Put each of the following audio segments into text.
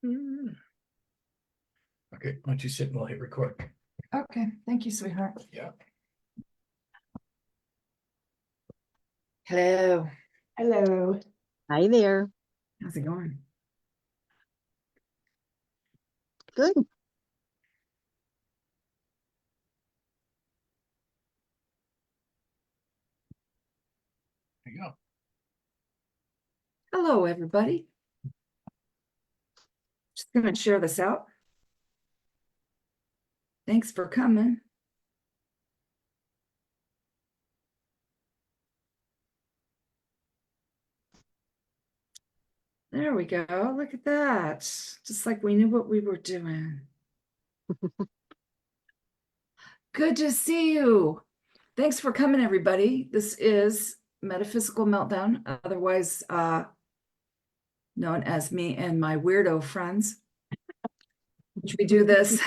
Mm. Okay, why don't you sit and we'll hit record. Okay, thank you, sweetheart. Yeah. Hello. Hello. Hi there. How's it going? Good. There you go. Hello, everybody. Just gonna share this out. Thanks for coming. There we go. Look at that. Just like we knew what we were doing. Good to see you. Thanks for coming, everybody. This is Metaphysical Meltdown, otherwise known as me and my weirdo friends. Which we do this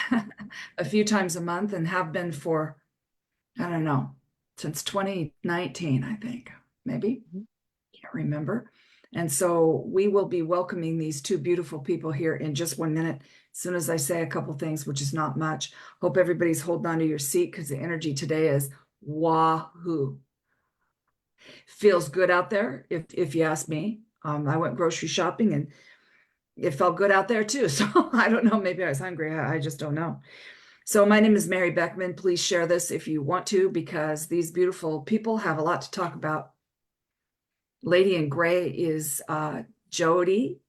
a few times a month and have been for, I don't know, since 2019, I think, maybe. Can't remember. And so we will be welcoming these two beautiful people here in just 1 minute. As soon as I say a couple things, which is not much. Hope everybody's holding on to your seat because the energy today is wahoo. Feels good out there, if you ask me. I went grocery shopping and it felt good out there too. So I don't know, maybe I was hungry. I just don't know. So my name is Mary Beckman. Please share this if you want to, because these beautiful people have a lot to talk about. Lady in gray is Jody,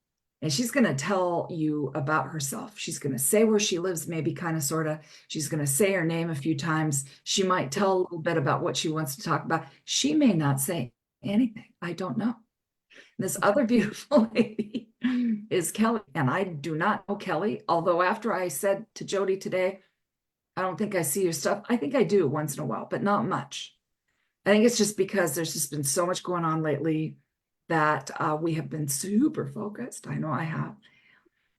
and she's going to tell you about herself. She's going to say where she lives, maybe kind of, sort of. She's going to say her name a few times. She might tell a little bit about what she wants to talk about. She may not say anything. I don't know. This other beautiful lady is Kellie, and I do not know Kellie, although after I said to Jody today, I don't think I see your stuff. I think I do once in a while, but not much. I think it's just because there's just been so much going on lately that we have been super focused. I know I have.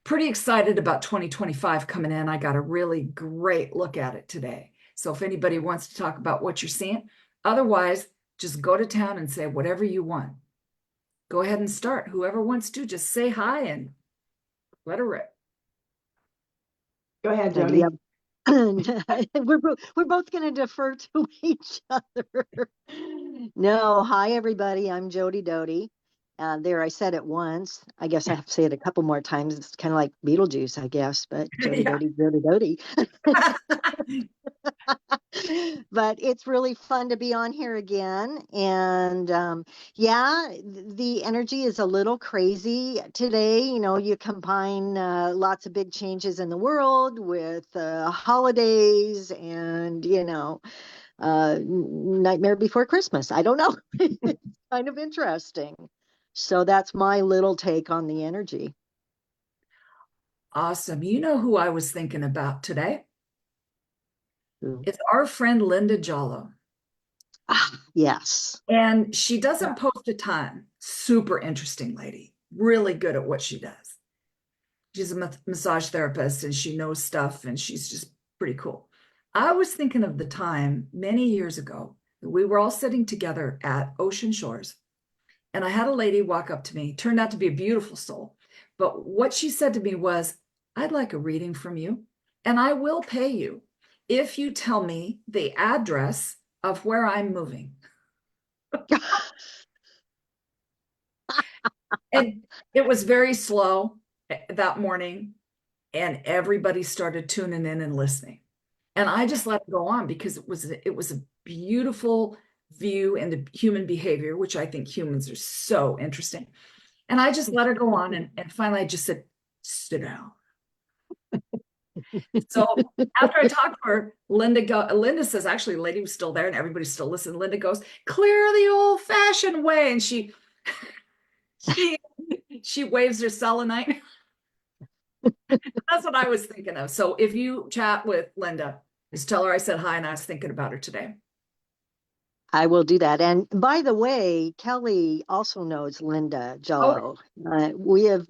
Pretty excited about 2025 coming in. I got a really great look at it today. So if anybody wants to talk about what you're seeing, otherwise, just go to town and say whatever you want. Go ahead and start. Whoever wants to, just say hi and let her rip. Go ahead, Jody. Yep. we're both going to defer to each other. No, hi everybody. I'm Jody Doty. There, I said it once. I guess I have to say it a couple more times. It's kind of like Beetlejuice, I guess. But Jody Yeah. Doty, Jody Doty. But it's really fun to be on here again. And yeah, the energy is a little crazy today. You know, you combine lots of big changes in the world with holidays and, you know, Nightmare Before Christmas. I don't know. It's kind of interesting. So that's my little take on the energy. Awesome. You know who I was thinking about today? Ooh. It's our friend Linda Jollo. Yes. And she doesn't post a ton. Super interesting lady. Really good at what she does. She's a massage therapist and she knows stuff and she's just pretty cool. I was thinking of the time many years ago that we were all sitting together at Ocean Shores. And I had a lady walk up to me, turned out to be a beautiful soul. But what she said to me was, I'd like a reading from you, and I will pay you if you tell me the address of where I'm moving. And it was very slow that morning, and everybody started tuning in and listening. And I just let it go on because it was a beautiful view into human behavior, which I think humans are so interesting. And I just let her go on, and finally I just said, sit down. So after I talked to her, Linda says, actually, the lady was still there and everybody's still listening. Linda goes, clear the old-fashioned way. And she waves her selenite. That's what I was thinking of. So if you chat with Linda, just tell her I said hi and I was thinking about her today. I will do that. And by the way, Kellie also knows Linda Jollo. We have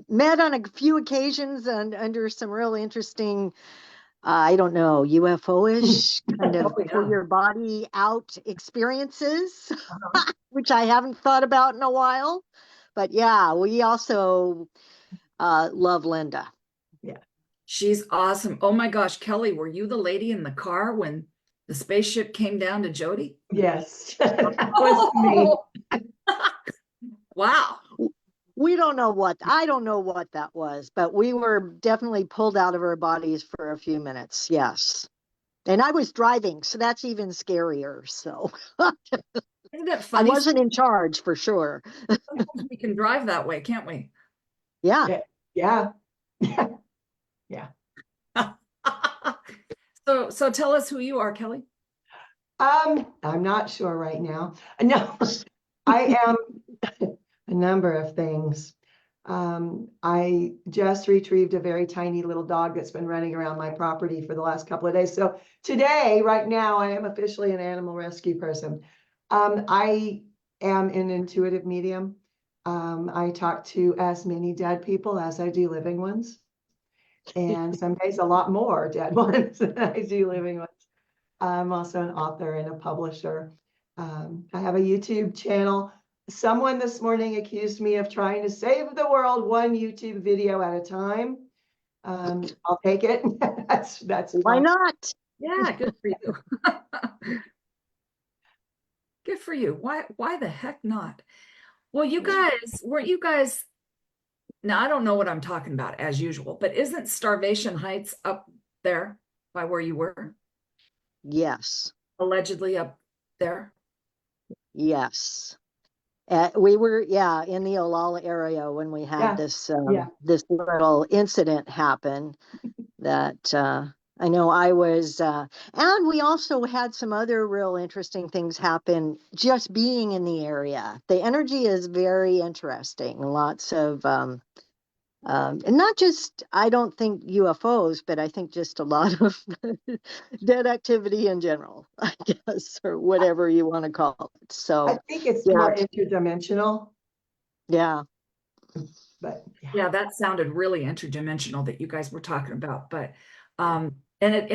met on a few occasions and under some real interesting, I don't know, UFO-ish kind of pull your body out experiences, which I haven't thought about in a while. But yeah, we also love Linda. She's awesome. Oh my gosh, Kellie, were you the lady in the car when the spaceship came down to Jody? Yes, that was me. Wow. We don't know I don't know what that was, but we were definitely pulled out of our bodies for a few minutes. Yes. And I was driving, so that's even scarier. So Isn't that I funny? wasn't in charge for sure. Sometimes we can drive that way, can't we? Yeah. Yeah. Yeah. So tell us who you are, Kellie. I'm not sure right now. No, I am a number of things. I just retrieved a very tiny little dog that's been running around my property for the last couple of days. So today, right now, I am officially an animal rescue person. I am an intuitive medium. I talk to as many dead people as I do living ones. And some days a lot more dead ones than I do living ones. I'm also an author and a publisher. I have a YouTube channel. Someone this morning accused me of trying to save the world one YouTube video at a time. I'll take it. That's Why fine. not? Yeah, good for you. Good for you. Why the heck not? Well, you guys, weren't you guys, now I don't know what I'm talking about as usual, but isn't Starvation Heights up there by where you were? Yes. Allegedly up there? Yes. We were, in the Olalla area when we had Yeah. this Yeah. this little incident happen that I know I was, and we also had some other real interesting things happen just being in the area. The energy is very interesting. Lots of, and not just, I don't think UFOs, but I think just a lot of dead activity in general, I guess, or whatever you want to call it. So, I think it's yeah. more interdimensional, Yeah. but Yeah, that sounded really interdimensional that you guys were talking about. But and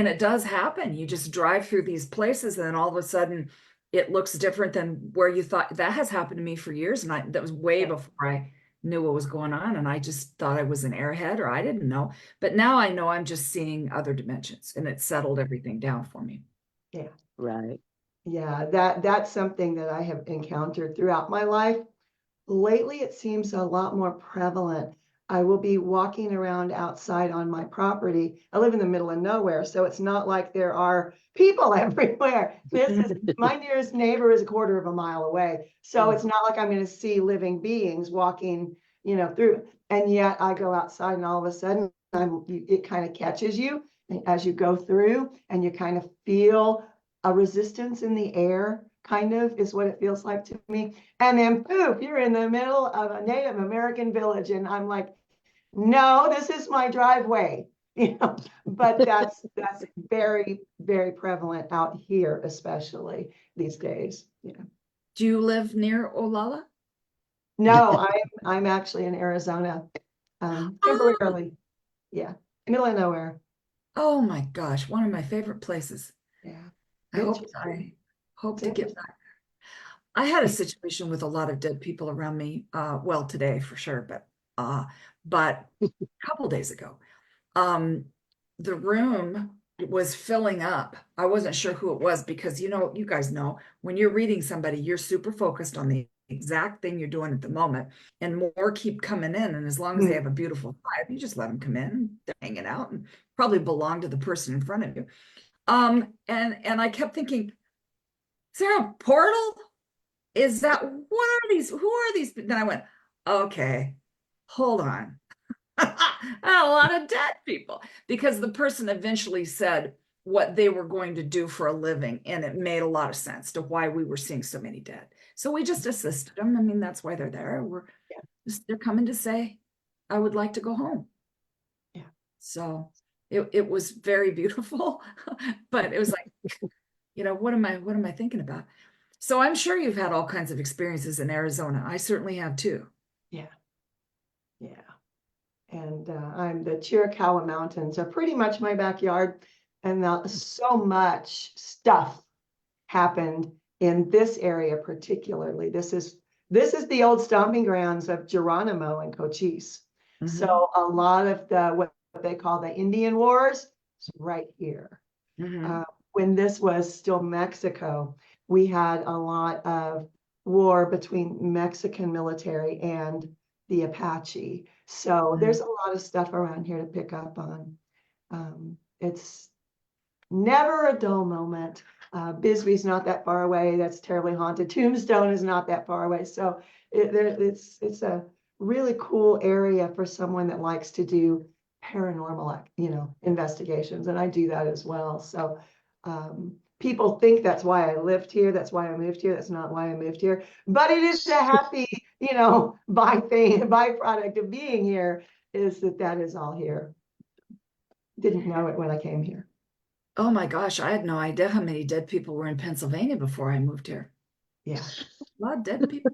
it does happen. You just drive through these places and then all of a sudden it looks different than where you thought. That has happened to me for years, and that was way before I knew what was going on. And I just thought I was an airhead or I didn't know. But now I know I'm just seeing other dimensions, and it settled everything down for me. yeah. Right. Yeah, that's something that I have encountered throughout my life. Lately, it seems a lot more prevalent. I will be walking around outside on my property. I live in the middle of nowhere, so it's not like there are people everywhere. My nearest neighbor is a quarter of a mile away. So it's not like I'm going to see living beings walking, through. And yet I go outside and all of a sudden it kind of catches you as you go through, and you kind of feel a resistance in the air, kind of is what it feels like to me. And then poof, you're in the middle of a Native American village. And I'm like, no, this is my driveway. But that's very, very prevalent out here, especially these days. Do you live near Olalla? No, I'm actually in Arizona, temporarily. Yeah, middle of nowhere. Oh my gosh, one of my favorite places. Yeah. I hope to get back. I had a situation with a lot of dead people around me. Well, today for sure, but a couple days ago, the room was filling up. I wasn't sure who it was because you guys know when you're reading somebody, you're super focused on the exact thing you're doing at the moment, and more keep coming in. And as long as they have a beautiful vibe, you just let them come in. They're hanging out and probably belong to the person in front of you. And I kept thinking, is there a portal? Is that, what are these? Who are these? Then I went, okay, hold on. A lot of dead people, because the person eventually said what they were going to do for a living, and it made a lot of sense to why we were seeing so many dead. So we just assisted them. I mean, that's why they're there. They're coming to say, I would like to go home. Yeah. So it was very beautiful, but it was like, what am I thinking about? So I'm sure you've had all kinds of experiences in Arizona. I certainly have too. Yeah. Yeah. And the Chiricahua Mountains are pretty much my backyard. And so much stuff happened in this area particularly. This is the old stomping grounds of Geronimo and Cochise. So a lot of what they call the Indian Wars is right here. When this was still Mexico, we had a lot of war between Mexican military and the Apache. So there's a lot of stuff around here to pick up on. It's never a dull moment. Bisbee's not that far away. That's terribly haunted. Tombstone is not that far away. So it's a really cool area for someone that likes to do paranormal, investigations. And I do that as well. So people think that's why I lived here. That's why I moved here. That's not why I moved here. But it is a happy, byproduct of being here is that is all here. Didn't know it when I came here. Oh my gosh, I had no idea how many dead people were in Pennsylvania before I moved here. Yeah. A lot of dead people.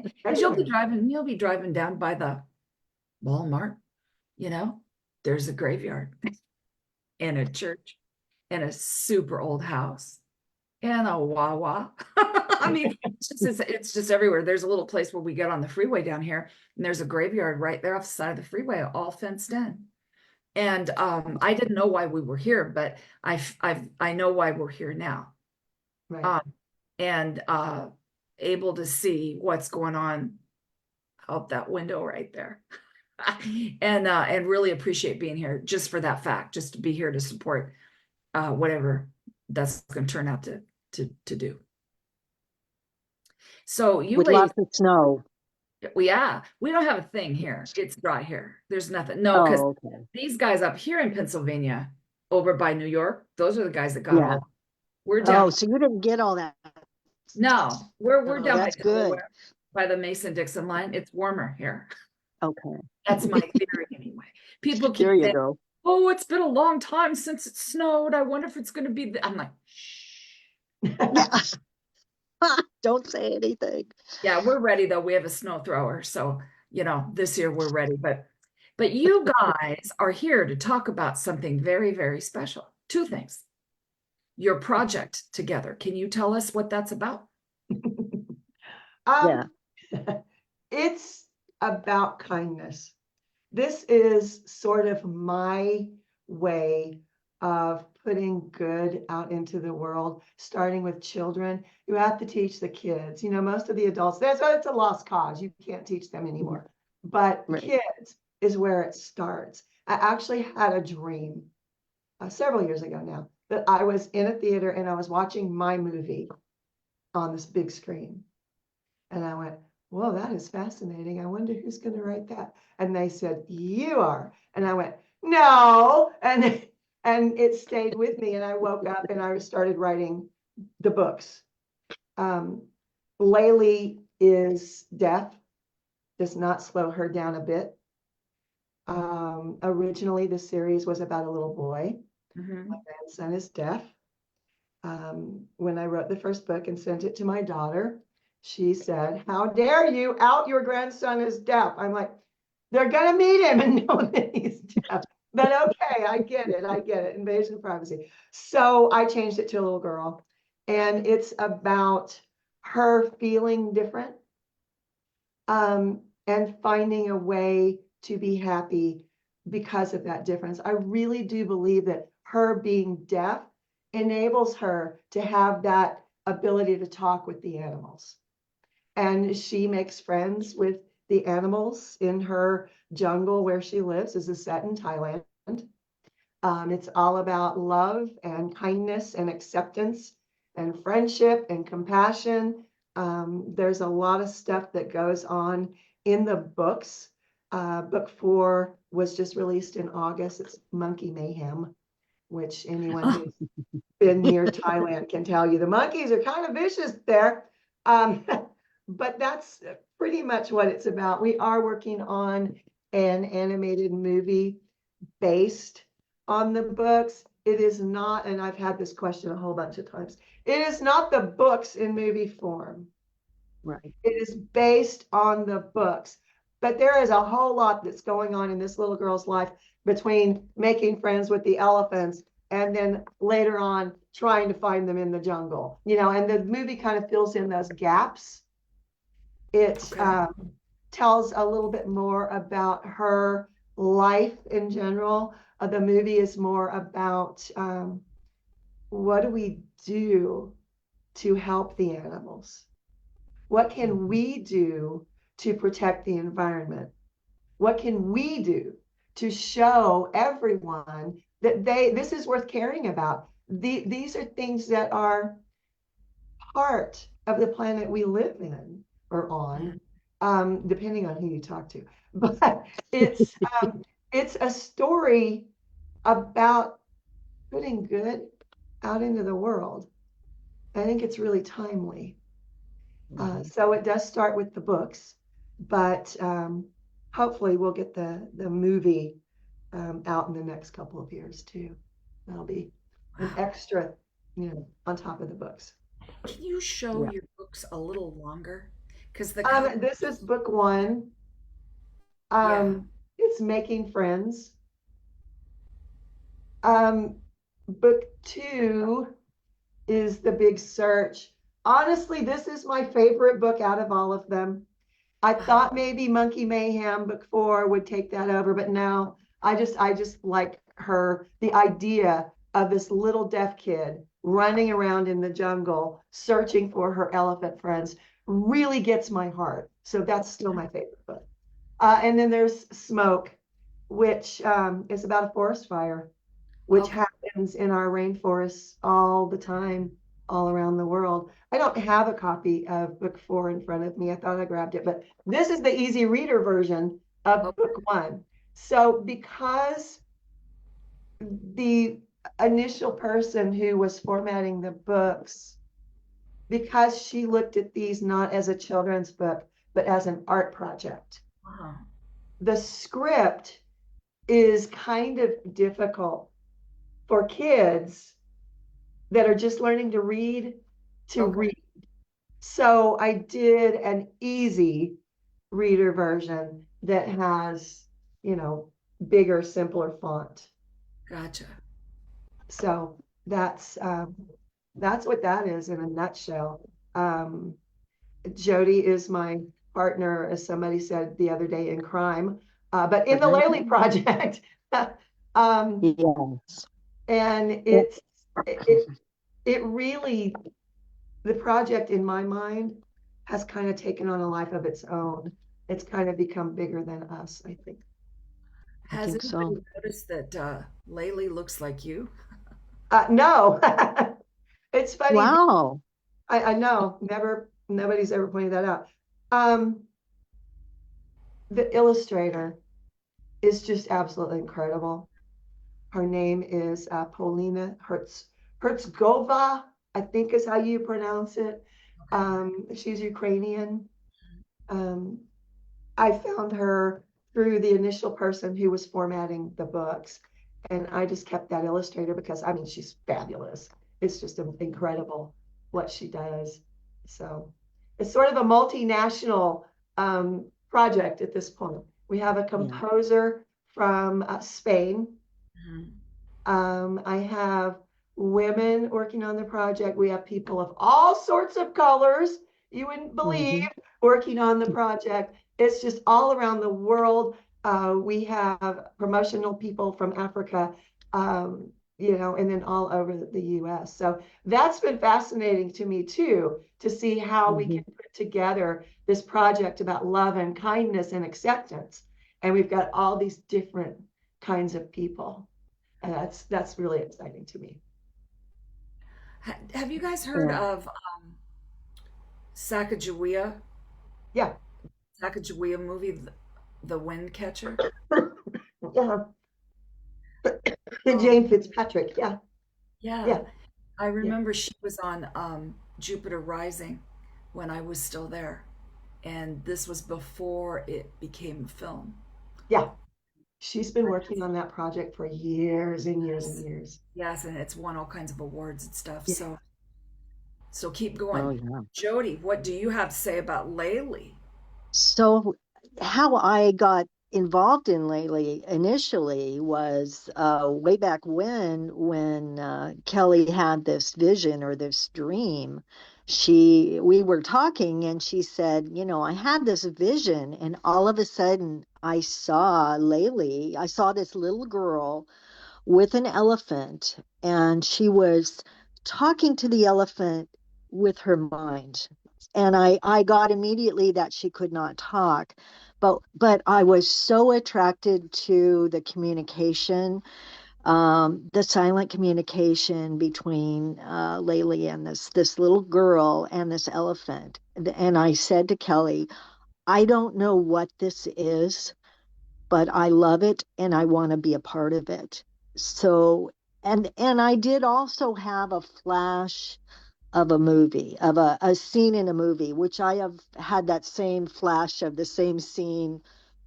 Because you'll be driving down by the Walmart, there's a graveyard and a church and a super old house and a Wawa. I mean, it's just everywhere. There's a little place where we get on the freeway down here, and there's a graveyard right there off the side of the freeway, all fenced in. And I didn't know why we were here, but I know why we're here now. Right. And able to see what's going on out that window right there. and really appreciate being here just for that fact, just to be here to support whatever that's going to turn out to do. So you with lots of snow. we don't have a thing here. It's dry here. There's nothing. No, because these guys up here in Pennsylvania, over by New York, those are the guys that got all. We're down. Oh, so you didn't get all that. No, we're down that's good. By the Mason-Dixon line. It's warmer here. Okay. That's my theory anyway. People keep There you saying, go. oh, it's been a long time since it snowed. I wonder if it's going to be. I'm like, shh. Don't say anything. Yeah, we're ready though. We have a snow thrower, so this year we're ready. But you guys are here to talk about something very, very special. Two things. Your project together. Can you tell us what that's about? It's about kindness. This is sort of my way of putting good out into the world, starting with children. You have to teach the kids. Most of the adults, that's why it's a lost cause. You can't teach them anymore. But kids is where it starts. I actually had a dream several years ago now that I was in a theater and I was watching my movie on this big screen. And I went, whoa, that is fascinating. I wonder who's going to write that. And they said, you are. And I went, no. And it stayed with me. And I woke up and I started writing the books. Laylee is deaf, does not slow her down a bit. Originally, the series was about a little boy. My grandson is deaf. When I wrote the first book and sent it to my daughter, she said, how dare you out your grandson is deaf? I'm like, they're going to meet him and know that he's deaf. But okay, I get it. Invasion of privacy. So I changed it to a little girl. And it's about her feeling different and finding a way to be happy because of that difference. I really do believe that her being deaf enables her to have that ability to talk with the animals. And she makes friends with the animals in her jungle where she lives. This is set in Thailand. It's all about love and kindness and acceptance and friendship and compassion. There's a lot of stuff that goes on in the books. Book 4 was just released in August. It's Monkey Mayhem, which anyone who's been near Thailand can tell you. The monkeys are kind of vicious there. But that's pretty much what it's about. We are working on an animated movie based on the books. It is not, and I've had this question a whole bunch of times, it is not the books in movie form. Right. It is based on the books. But there is a whole lot that's going on in this little girl's life between making friends with the elephants and then later on trying to find them in the jungle. And the movie kind of fills in those gaps. tells a little bit more about her life in general. The movie is more about what do we do to help the animals? What can we do to protect the environment? What can we do to show everyone that this is worth caring about? These are things that are part of the planet we live in or on, depending on who you talk to. But it's a story about putting good out into the world. I think it's really timely. So it does start with the books, but hopefully we'll get the movie out in the next couple of years too. That'll be an extra, on top of the books. Can you show Yeah. your books a little longer? Because the This is book one. Yeah. It's Making Friends. Book two is The Big Search. Honestly, this is my favorite book out of all of them. I thought maybe Monkey Mayhem book four would take that over, but no, I just like the idea of this little deaf kid running around in the jungle searching for her elephant friends really gets my heart. So that's still my favorite book. And then there's Smoke, which is about a forest fire, which happens in our rainforests all the time, all around the world. I don't have a copy of book four in front of me. I thought I grabbed it, but this is the easy reader version of book one. So because the initial person who was formatting the books, because she looked at these not as a children's book, but as an art project, the script is kind of difficult for kids that are just learning to read read. So I did an easy reader version that has, bigger, simpler font. Gotcha. So that's what that is in a nutshell. Jody is my partner, as somebody said the other day, in crime, but in the Laley project. Yes. And it really, the project in my mind has kind of taken on a life of its own. It's kind of become bigger than us, I think. Has think anybody so. noticed that Laylee looks like you? No, it's funny. Wow. I know, nobody's ever pointed that out. The illustrator is just absolutely incredible. Her name is Polina Hertzgova, I think is how you pronounce it. She's Ukrainian. I found her through the initial person who was formatting the books, and I just kept that illustrator because she's fabulous. It's just incredible what she does. So it's sort of a multinational project at this point. We have a composer from Spain. I have women working on the project. We have people of all sorts of colors, you wouldn't believe, working on the project. It's just all around the world. We have promotional people from Africa, and then all over the US. So that's been fascinating to me too, to see how we can put together this project about love and kindness and acceptance. And we've got all these different kinds of people. And that's really exciting to me. Have you guys heard of Sacagawea? Yeah. Sacagawea movie, The Wind Catcher? Yeah. Jane Fitzpatrick. Yeah. Yeah. I remember she was on Jupiter Rising when I was still there. And this was before it became a film. Yeah. She's been working on that project for years and years and years. Yes, and it's won all kinds of awards and stuff. Yeah. So keep going. Oh, yeah. Jody, what do you have to say about Laylee? So how I got involved in Laylee initially was way back when Kellie had this vision or this dream we were talking and she said, you know, I had this vision and all of a sudden I saw Laylee. I saw this little girl with an elephant, and she was talking to the elephant with her mind. And I got immediately that she could not talk, but I was so attracted to the communication, the silent communication between Laylee and this little girl and this elephant. And I said to Kellie, I don't know what this is, but I love it and I want to be a part of it. So, and I did also have a flash of a movie, of a scene in a movie, which I have had that same flash of the same scene,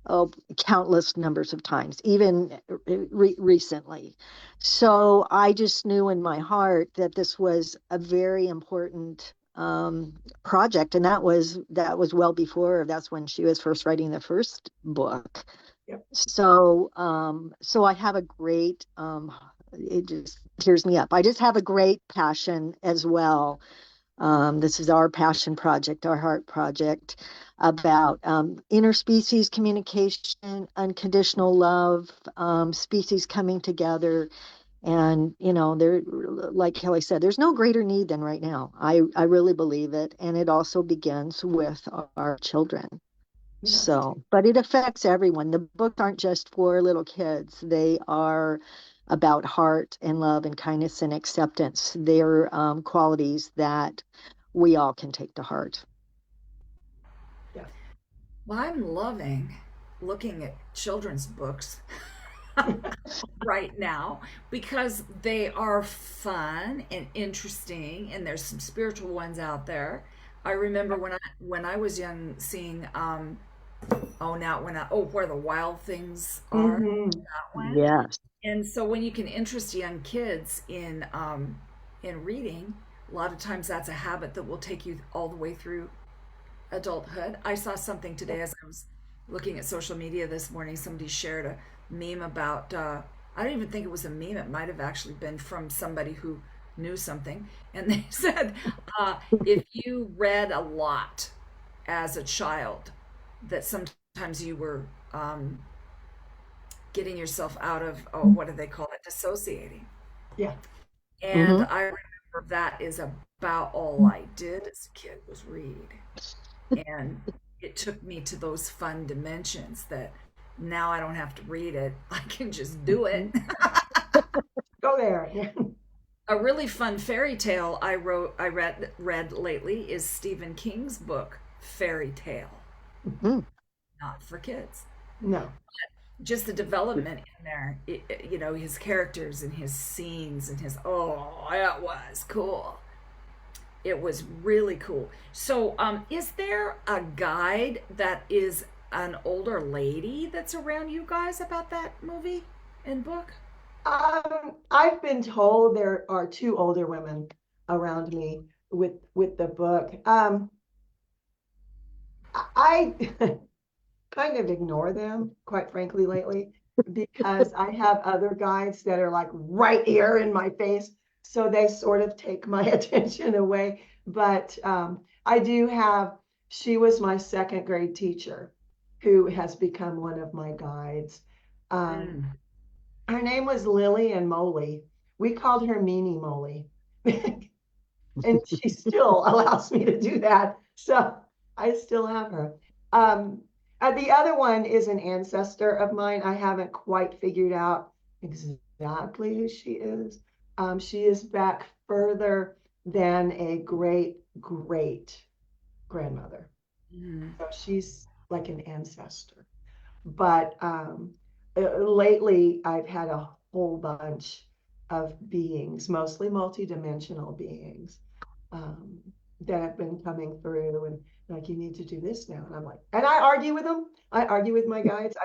oh, countless numbers of times, even recently. So I just knew in my heart that this was a very important project, and that was well before. That's when she was first writing the first book. Yep. So I have a great, it just tears me up. I just have a great passion as well. This is our passion project, our heart project, about interspecies communication, unconditional love, species coming together. And, you know, there, like Kellie said, there's no greater need than right now. I really believe it. And it also begins with our children. Yes. So, but it affects everyone. The books aren't just for little kids. They are about heart and love and kindness and acceptance. They're qualities that we all can take to heart. Yes. Well, I'm loving looking at children's books right now because they are fun and interesting, and there's some spiritual ones out there. I remember when I was young seeing where the wild things are, Mhm. that one. Yes. And so when you can interest young kids in reading, a lot of times that's a habit that will take you all the way through adulthood. I saw something today as I was looking at social media this morning. Somebody shared a meme about, I don't even think it was a meme. It might have actually been from somebody who knew something. And they said, if you read a lot as a child, that sometimes you were getting yourself out of, oh, what do they call it? Dissociating. Yeah. And Mm-hmm. I remember that is about all I did as a kid was read. And it took me to those fun dimensions that now I don't have to read it. I can just do it. Go there. Yeah. A really fun fairy tale I read lately is Stephen King's book, Fairy Tale. Mm-hmm. Not for kids. No. Just the development in there, you know, his characters and his scenes and his, oh, that was cool. It was really cool. So, is there a guide that is an older lady that's around you guys about that movie and book? I've been told there are two older women around me with the book. I kind of ignore them, quite frankly, lately, because I have other guides that are like right here in my face. So they sort of take my attention away. But I do have, she was my second grade teacher who has become one of my guides. Um, Mm. her name was Lily and Molly. We called her Meanie Molly. And she still allows me to do that. So I still have her. The other one is an ancestor of mine. I haven't quite figured out exactly who she is. She is back further than a great great grandmother. Mm. So she's like an ancestor. But lately, I've had a whole bunch of beings, mostly multidimensional beings, um, that have been coming through and like, you need to do this now. And I'm like, and I argue with them. I argue with my guides.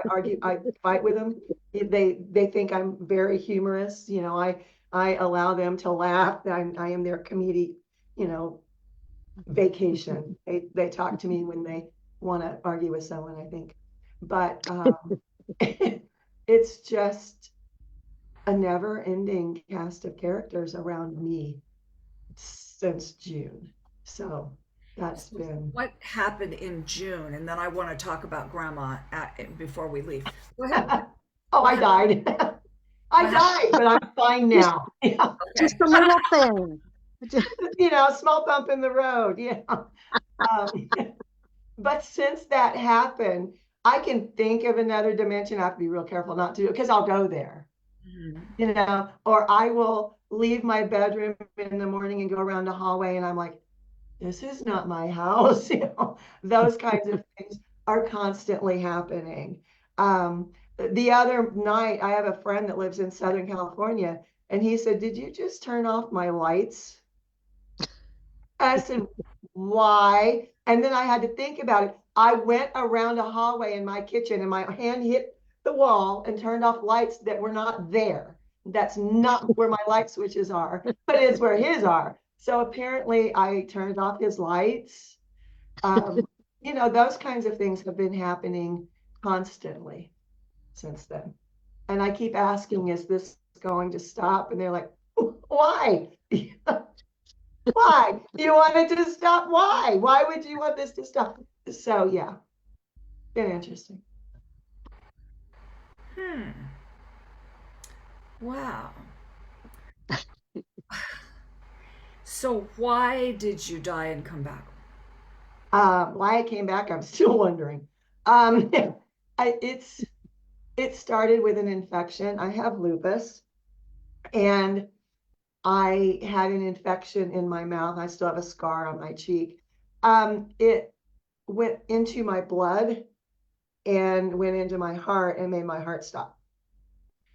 I fight with them. They think I'm very humorous. You know, I allow them to laugh. I am their comedic, you know, vacation. They talk to me when they want to argue with someone, I think. But it's just a never ending cast of characters around me since June. So that's been, What happened in June? And then I want to talk about grandma before we leave. Go ahead. oh, What I died. I What died, but I'm fine now. Yeah. Just a little thing. Small bump in the road. Yeah. Um, but since that happened, I can think of another dimension. I have to be real careful not to, because I'll go there, or I will leave my bedroom in the morning and go around the hallway and I'm like, this is not my house. Those kinds of things are constantly happening. The other night, I have a friend that lives in Southern California, and he said, did you just turn off my lights? I said, why? And then I had to think about it. I went around a hallway in my kitchen and my hand hit the wall and turned off lights that were not there. That's not where my light switches are, but it's where his are. So apparently I turned off his lights. Those kinds of things have been happening constantly since then. And I keep asking, is this going to stop? And they're like, why? Why? You want it to stop? Why? Why would you want this to stop? So yeah, been interesting. Wow. So why did you die and come back? Why I came back, I'm still wondering. It started with an infection. I have lupus, and I had an infection in my mouth. I still have a scar on my cheek. It went into my blood and went into my heart and made my heart stop.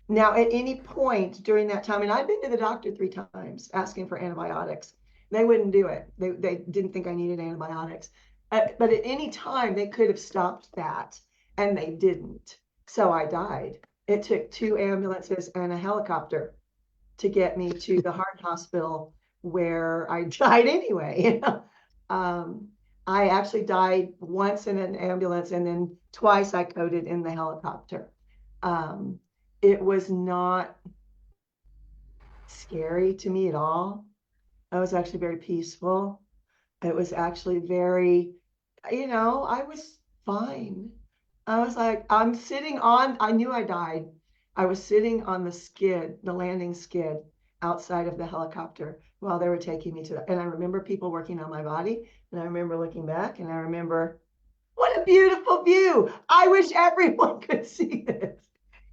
Now, at any point during that time, and I've been to the doctor 3 times asking for antibiotics, they wouldn't do it. They didn't think I needed antibiotics. But at any time, they could have stopped that, and they didn't. So I died. It took 2 ambulances and a helicopter to get me to the heart hospital, where I died anyway. I actually died once in an ambulance, and then twice I coded in the helicopter. It was not scary to me at all. I was actually very peaceful. It was actually very, I was fine. I was like, I knew I died. I was sitting on the landing skid outside of the helicopter while they were taking me to and I remember people working on my body, and I remember looking back, and I remember, what a beautiful view. I wish everyone could see this.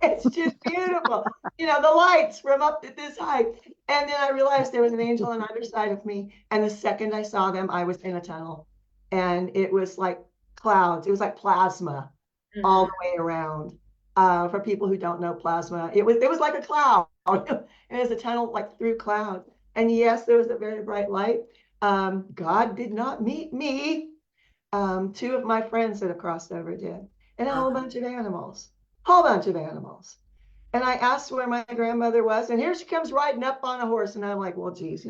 It's just beautiful. The lights from up at this height. And then I realized there was an angel on either side of me. And the second I saw them, I was in a tunnel. And it was like clouds. It was like plasma all the way around. For people who don't know plasma, it was like a cloud. And it was a tunnel like through clouds. And yes, there was a very bright light. God did not meet me. 2 of my friends that have crossed over did. And a whole bunch of animals. And I asked where my grandmother was, and here she comes riding up on a horse. And I'm like, well, geez,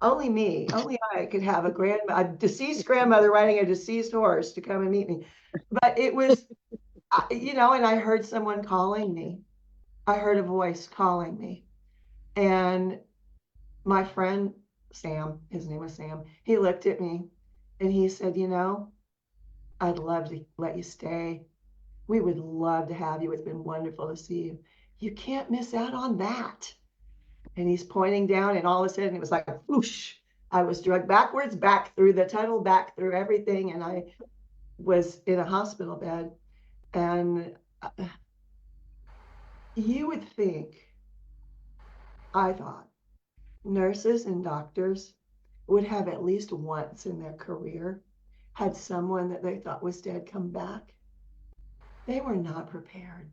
only I could have a deceased grandmother riding a deceased horse to come and meet me. But it was, and I heard someone calling me. I heard a voice calling me. And my friend, Sam, his name was Sam, he looked at me and he said, I'd love to let you stay. We would love to have you. It's been wonderful to see you. You can't miss out on that. And he's pointing down, and all of a sudden it was like, whoosh. I was dragged backwards, back through the tunnel, back through everything. And I was in a hospital bed. And you would think, I thought, nurses and doctors would have at least once in their career had someone that they thought was dead come back. They were not prepared.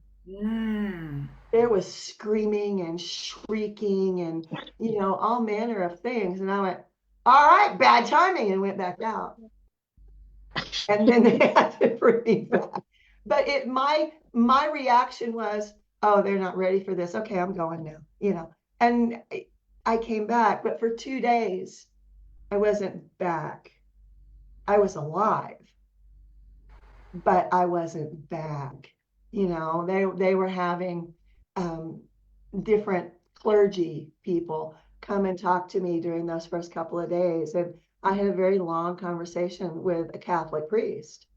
There was screaming and shrieking and, all manner of things. And I went, all right, bad timing, and went back out. And then they had to bring me back. But my reaction was, oh, they're not ready for this. Okay, I'm going now, And I came back, but for 2 days, I wasn't back. I was alive, but I wasn't back. They were having different clergy people come and talk to me during those first couple of days. And I had a very long conversation with a Catholic priest,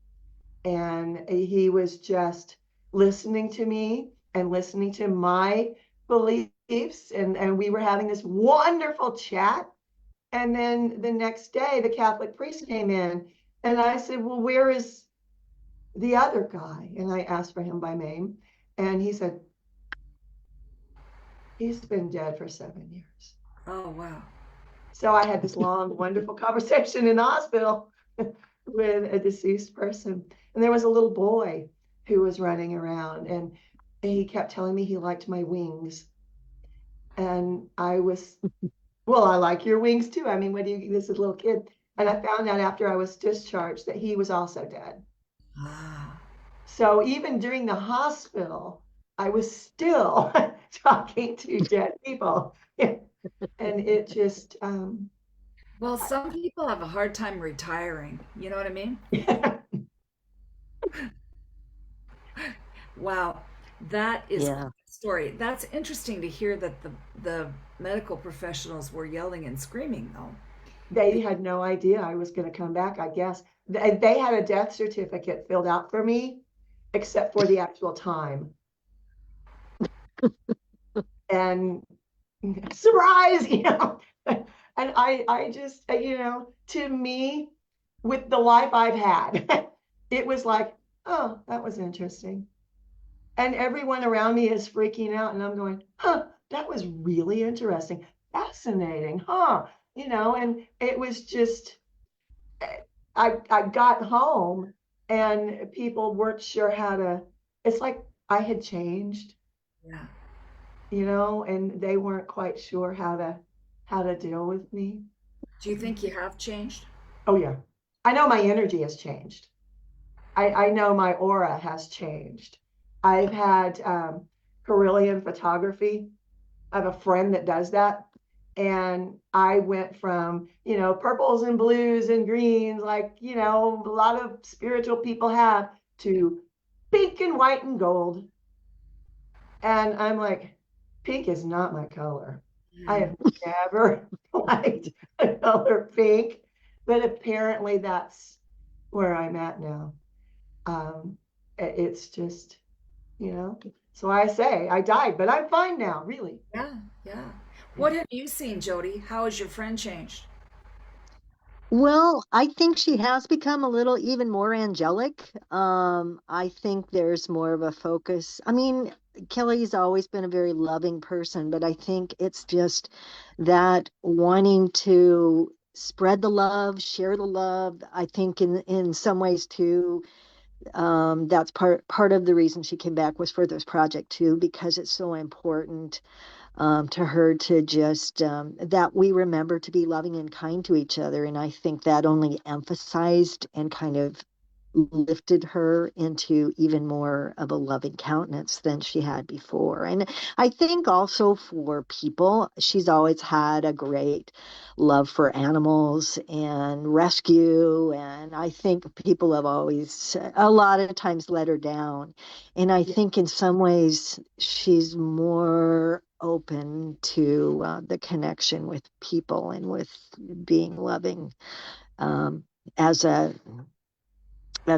and he was just listening to me and listening to my beliefs, and we were having this wonderful chat. And then the next day, the Catholic priest came in, and I said, well, where is the other guy? And I asked for him by name, and he said, he's been dead for 7 years. Oh, wow. So I had this long, wonderful conversation in the hospital with a deceased person. And there was a little boy who was running around, and he kept telling me he liked my wings. And I was, well, I like your wings too. I mean, what do you, this is a little kid. And I found out after I was discharged that he was also dead. Ah. So even during the hospital, I was still talking to dead people. And it just, Well, some people have a hard time retiring. You know what I mean? Wow. That is Yeah. quite a story. That's interesting to hear that the medical professionals were yelling and screaming, though. They had no idea I was going to come back, I guess. They had a death certificate filled out for me, except for the actual time. And surprise, And I just, to me, with the life I've had, it was like, oh, that was interesting. And everyone around me is freaking out, and I'm going, huh, that was really interesting, fascinating, huh? And it was just, I got home, and people weren't sure how to, it's like I had changed, Yeah. and they weren't quite sure how to deal with me. Do you think you have changed? Oh yeah. I know my energy has changed. I know my aura has changed. I've had Carillion photography. I have a friend that does that. And I went from, purples and blues and greens, like, a lot of spiritual people have, to pink and white and gold. And I'm like, pink is not my color. I have never liked the color pink, but apparently that's where I'm at now. It's just, so I say I died, but I'm fine now, really. Yeah, yeah. What have you seen, Jody? How has your friend changed? Well, I think she has become a little even more angelic. I think there's more of a focus. I mean, Kelly's always been a very loving person, but I think it's just that wanting to spread the love, share the love. I think in some ways too, that's part of the reason she came back was for this project too, because it's so important to her to just that we remember to be loving and kind to each other. And I think that only emphasized and kind of lifted her into even more of a loving countenance than she had before. And I think also for people, she's always had a great love for animals and rescue. And I think people have always, a lot of times, let her down. And I think in some ways, she's more open to the connection with people and with being loving um, as a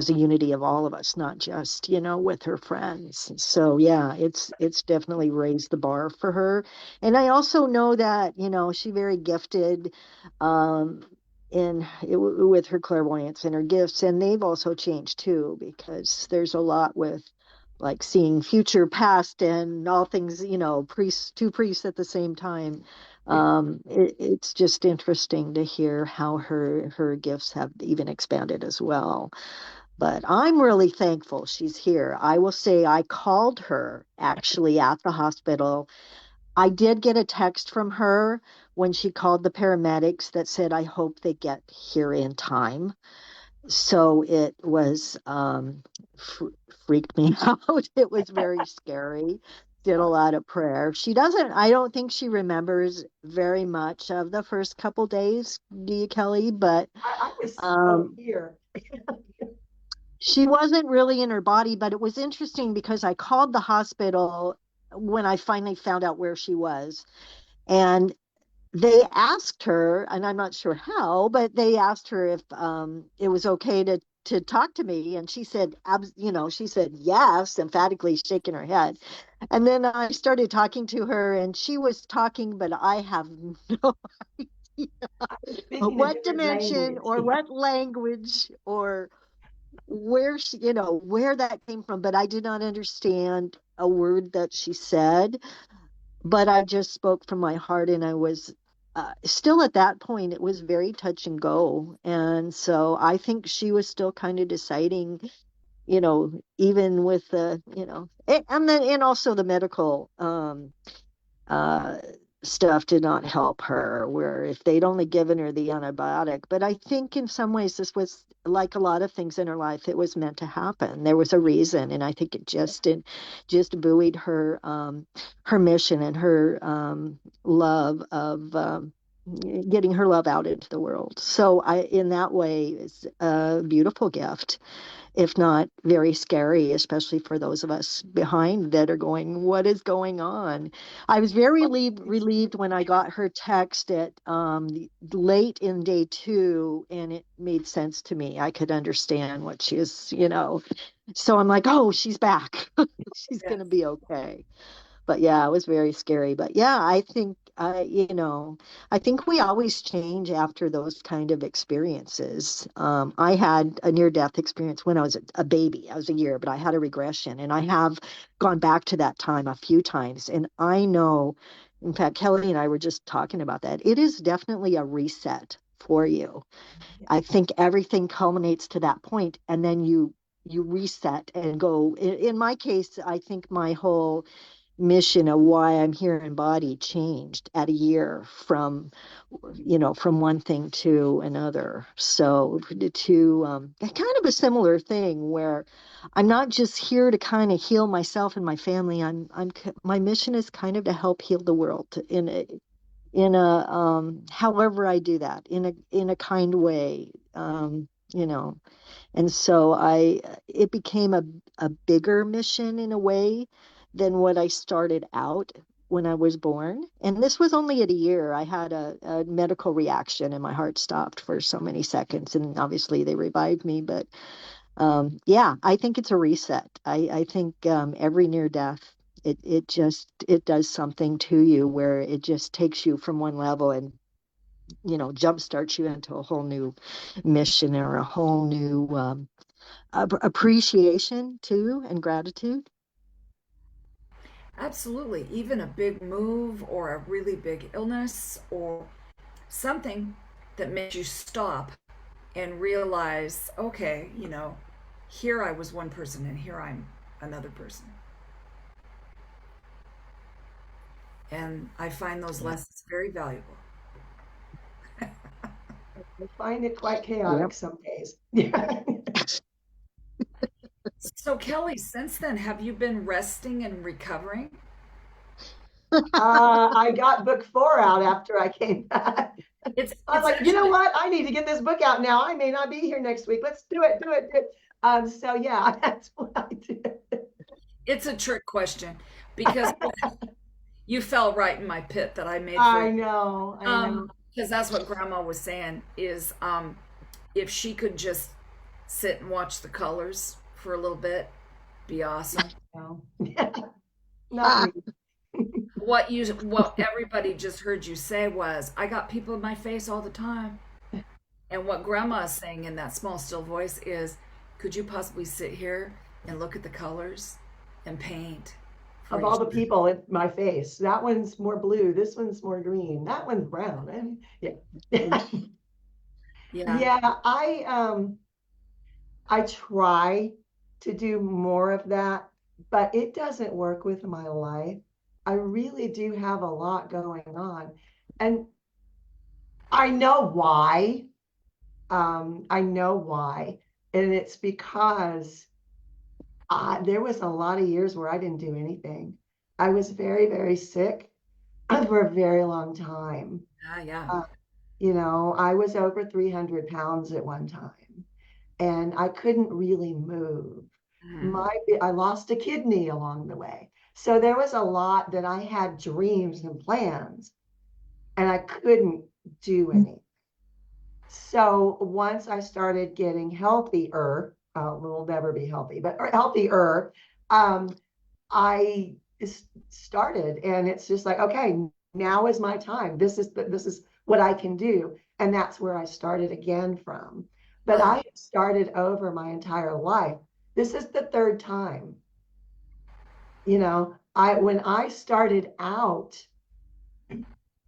unity of all of us, not just, with her friends. So yeah, it's definitely raised the bar for her. And I also know that, she very gifted um with her clairvoyance and her gifts, and they've also changed too, because there's a lot with like seeing future, past, and all things, priests, two priests at the same time. It's just interesting to hear how her gifts have even expanded as well. But I'm really thankful she's here. I will say I called her actually at the hospital. I did get a text from her when she called the paramedics that said, I hope they get here in time. So it was freaked me out. It was very scary. Did a lot of prayer. I don't think she remembers very much of the first couple days, do you, Kellie? But I was so here. she wasn't really in her body, but it was interesting because I called the hospital when I finally found out where she was. And they asked her, and I'm not sure how, but they asked her if it was okay to talk to me, and she said, she said yes, emphatically shaking her head. And then I started talking to her, and she was talking, but I have no idea Speaking a what different dimension language. or what language or where she, where that came from. But I did not understand a word that she said, but I just spoke from my heart, and I was still at that point, it was very touch and go. And so I think she was still kind of deciding, even with the, and also the medical uh, stuff did not help her, where if they'd only given her the antibiotic. But I think in some ways, this was like a lot of things in her life, it was meant to happen. There was a reason. And I think it just buoyed her mission and her love of getting her love out into the world. So in that way, it's a beautiful gift, if not very scary, especially for those of us behind that are going, what is going on? I was very relieved when I got her text at late in day 2, and it made sense to me. I could understand what she is. So I'm like, oh, she's back. She's Yeah. going to be okay. But yeah, it was very scary. But yeah, I think we always change after those kind of experiences. I had a near-death experience when I was a baby. I was a year, but I had a regression, and I have gone back to that time a few times. And I know, in fact, Kellie and I were just talking about that. It is definitely a reset for you. I think everything culminates to that point, and then you reset and go. In my case, I think my whole mission of why I'm here in body changed at a year from one thing to another. So to kind of a similar thing where I'm not just here to kind of heal myself and my family. My mission is kind of to help heal the world in a however I do that in a kind way. You know, and so it became a bigger mission in a way than what I started out when I was born. And this was only at a year. I had a medical reaction and my heart stopped for so many seconds. And obviously they revived me. But yeah, I think it's a reset. I think every near death, it does something to you where it just takes you from one level and jumpstarts you into a whole new mission or a whole new appreciation too and gratitude. Absolutely. Even a big move or a really big illness or something that makes you stop and realize, okay, here I was one person and here I'm another person. And I find those lessons very valuable. I find it quite chaotic Yep. some days. Yeah. So, Kellie, since then, have you been resting and recovering? I got book 4 out after I came back. I was like, you know Actually, what? I need to get this book out now. I may not be here next week. Let's do it, do it, do it. So yeah, that's what I did. it's a trick question because you fell right in my pit that I made for I you. know, I know. Because that's what Grandma was saying is if she could just sit and watch the colors for a little bit, be awesome. No. Not Ah, me. What everybody just heard you say was, I got people in my face all the time. And what Grandma is saying in that small still voice is, could you possibly sit here and look at the colors and paint for Of all each? the people in my face, that one's more blue, this one's more green, that one's brown. And yeah. Yeah. Yeah, I try to do more of that, but it doesn't work with my life. I really do have a lot going on. And I know why. I know why. And it's because there was a lot of years where I didn't do anything. I was very, very sick for a very long time. Yeah. Uh, I was over 300 pounds at one time, and I couldn't really move. Mhm. I lost a kidney along the way. So there was a lot that I had dreams and plans, and I couldn't do anything. So once I started getting healthier, we'll never be healthy, but healthier, I started, and it's just like, okay, now is my time. This is what I can do. And that's where I started again from. But I started over my entire life. This is the third time. You know, when I started out,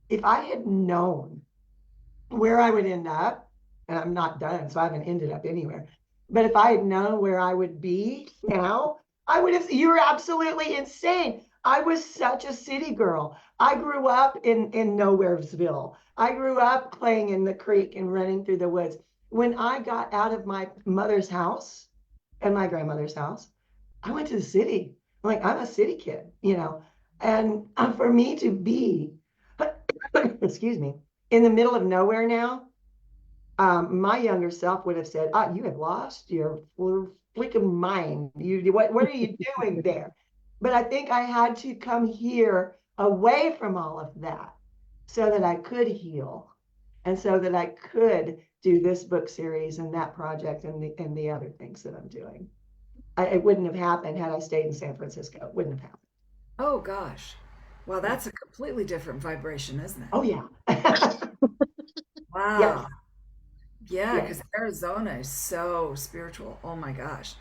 if I had known where I would end up, and I'm not done, so I haven't ended up anywhere. But if I had known where I would be now, I would have, you were absolutely insane. I was such a city girl. I grew up in Nowheresville. I grew up playing in the creek and running through the woods. When I got out of my mother's house and my grandmother's house, I went to the city. Like, I'm a city kid, you know. And for me to be, excuse me, in the middle of nowhere now, my younger self would have said, you have lost your freaking mind. What are you doing there? But I think I had to come here away from all of that so that I could heal, and so that I could do this book series and that project and the other things that I'm doing. It wouldn't have happened had I stayed in San Francisco. It wouldn't have happened. Oh gosh. Well, that's a completely different vibration, isn't it? Oh yeah. Wow. Yes. Yeah, Yes. because Arizona is so spiritual. Oh my gosh.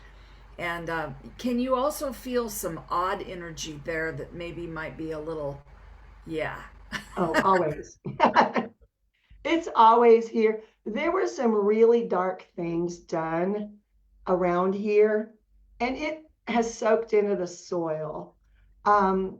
And can you also feel some odd energy there that maybe might be a little, yeah. Oh, always. It's always here. There were some really dark things done around here, and it has soaked into the soil. I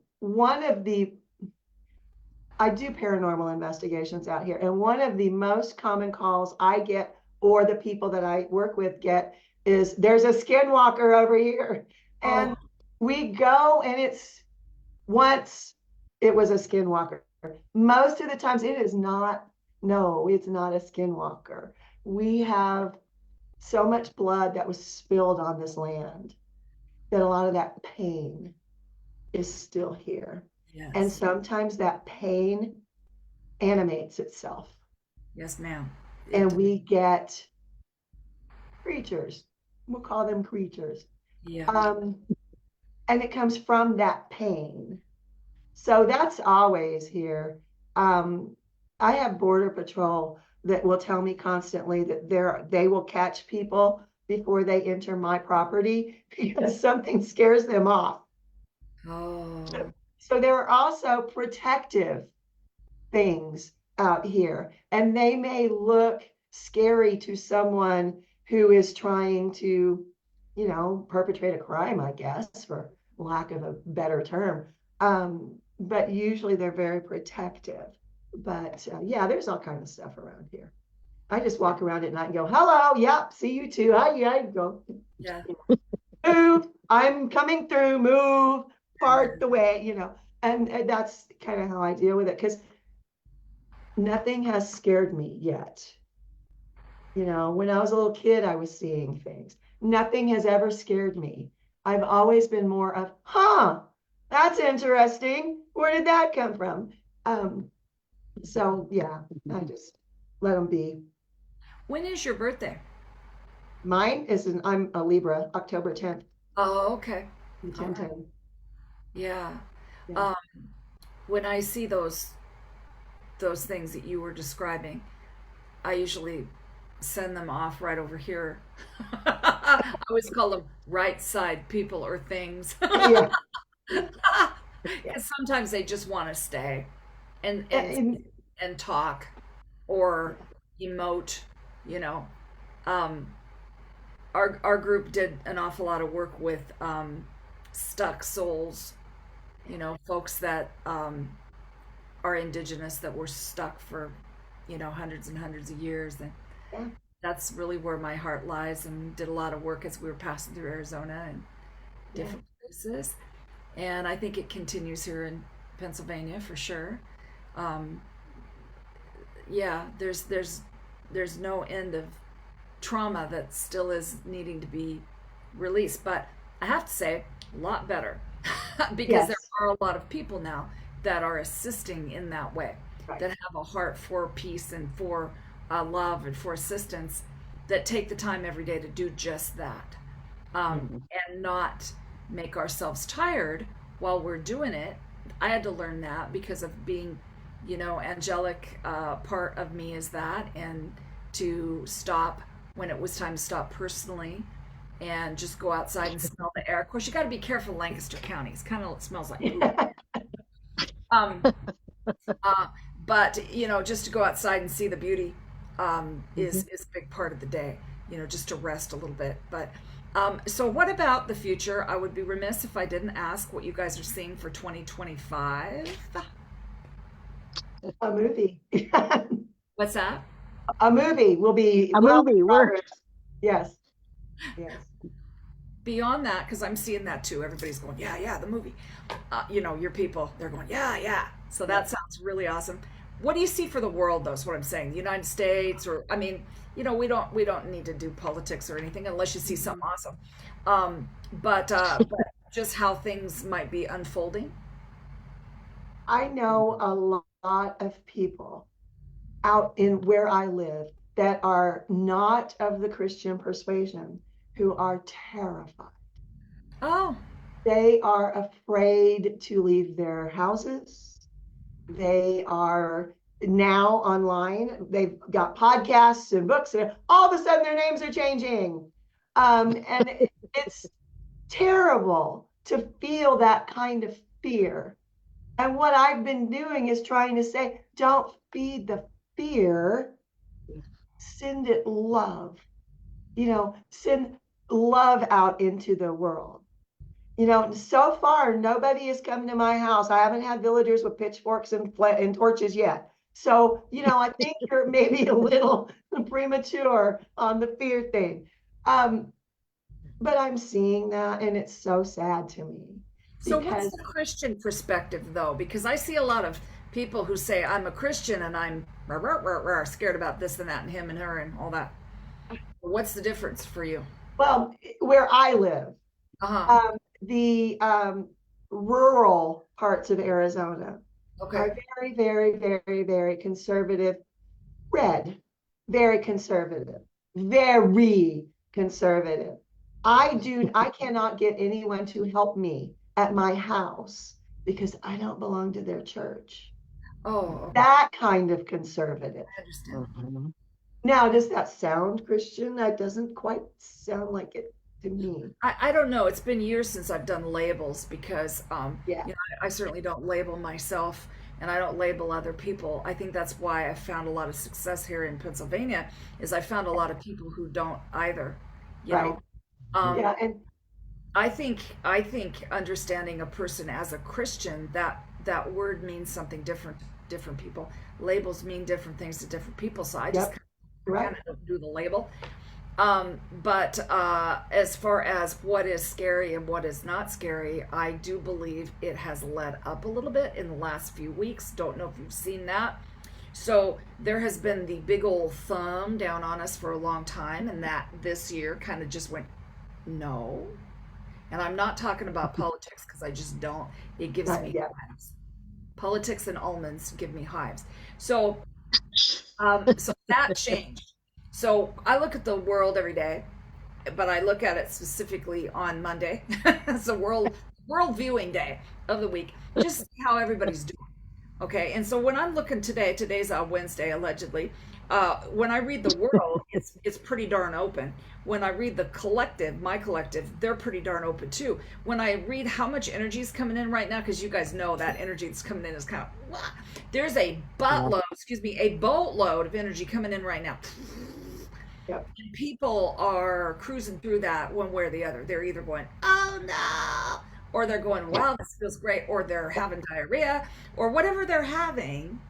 do paranormal investigations out here, and one of the most common calls I get, or the people that I work with get, is there's a skinwalker over here. And we go, and once it was a skinwalker. Most of the times it is not. No, it's not a skinwalker. We have so much blood that was spilled on this land that a lot of that pain is still here. Yes. And sometimes that pain animates itself. Yes, ma'am. And we get creatures. We'll call them creatures. Yeah. And it comes from that pain. So that's always here. I have Border Patrol that will tell me constantly that they will catch people before they enter my property because something scares them off. Oh. So there are also protective things out here, and they may look scary to someone who is trying to, perpetrate a crime, I guess, for lack of a better term. But usually they're very protective. But yeah, there's all kinds of stuff around here. I just walk around at night and go, hello, yep, see you too. Hi, yeah, go. Yeah. Move, I'm coming through, move, part the way, and that's kind of how I deal with it, because nothing has scared me yet. When I was a little kid, I was seeing things. Nothing has ever scared me. I've always been more of, that's interesting. Where did that come from? So yeah, I just let them be. When is your birthday? Mine is I'm a Libra, October 10th. Oh, okay. 10/10. Yeah. Yeah. When I see those things that you were describing, I usually send them off right over here. I always call them right side people or things. Yeah. Because sometimes they just want to stay and talk or emote, Our group did an awful lot of work with stuck souls, folks that are indigenous that were stuck for, hundreds and hundreds of years. And Yeah. that's really where my heart lies, and did a lot of work as we were passing through Arizona and different places. And I think it continues here in Pennsylvania for sure. Yeah, there's no end of trauma that still is needing to be released, but I have to say a lot better because Yes. there are a lot of people now that are assisting in that way. Right. that have a heart for peace and for love and for assistance, that take the time every day to do just that, Mhm. and not make ourselves tired while we're doing it. I had to learn that because of being, angelic. Part of me is that, and to stop when it was time to stop personally and just go outside and smell the air. Of course, you got to be careful. Lancaster County, it's kind of smells like poop. Um, uh, but just to go outside and see the beauty is a big part of the day. Just to rest a little bit. But so, what about the future? I would be remiss if I didn't ask what you guys are seeing for 2025. A movie. What's that? A movie will be A well movie. in progress. Yes. Yes. Beyond that, because I'm seeing that too. Everybody's going, yeah, yeah, the movie. Your people, they're going, yeah, yeah. So that sounds really awesome. What do you see for the world, though? Is what I'm saying. The United States, or I mean, we don't need to do politics or anything unless you see something awesome. But just how things might be unfolding. I know a lot of people out in where I live that are not of the Christian persuasion who are terrified. Oh, They are afraid to leave their houses. They are now online. They've got podcasts and books, and all of a sudden their names are changing. And it's terrible to feel that kind of fear. And what I've been doing is trying to say, don't feed the fear, send it love. Send love out into the world. So far, nobody has come to my house. I haven't had villagers with pitchforks and torches yet. So, I think you're maybe a little premature on the fear thing. But I'm seeing that, and it's so sad to me so what's because, the Christian perspective, though? Because I see a lot of people who say I'm a Christian and I'm rah, rah, rah, rah, scared about this and that and him and her and all that. What's the difference for you? well, where I live, Uh-huh. the rural parts of Arizona Okay. are very, very, very, very conservative, red, very conservative, very conservative. I cannot get anyone to help me at my house because I don't belong to their church. Oh, okay. That kind of conservative. I understand. Mhm. Now, does that sound Christian? That doesn't quite sound like it to me. I don't know. It's been years since I've done labels because Yeah, I certainly don't label myself and I don't label other people. I think that's why I found a lot of success here in Pennsylvania is I found a lot of people who don't either, you right. know. Um, Yeah, and I think understanding a person as a Christian, that word means something different to different people. Labels mean different things to different people. So I just yep, kind right. of don't do the label. But as far as what is scary and what is not scary, I do believe it has led up a little bit in the last few weeks. Don't know if you've seen that. So there has been the big old thumb down on us for a long time, and that this year kind of just went no. And I'm not talking about politics because I just don't. It gives me Yeah, hives. Politics and almonds give me hives. So that changed. So I look at the world every day, but I look at it specifically on Monday. It's a world viewing day of the week, just see how everybody's doing. Okay, and so when I'm looking today's Wednesday allegedly. When I read the world, it's pretty darn open. When I read the collective, my collective, they're pretty darn open too. When I read how much energy is coming in right now, because you guys know that energy that's coming in is kind of there's a boatload of energy coming in right now. yep. And people are cruising through that one way or the other. They're either going, oh no, or they're going, wow, this feels great, or they're having diarrhea, or whatever they're having.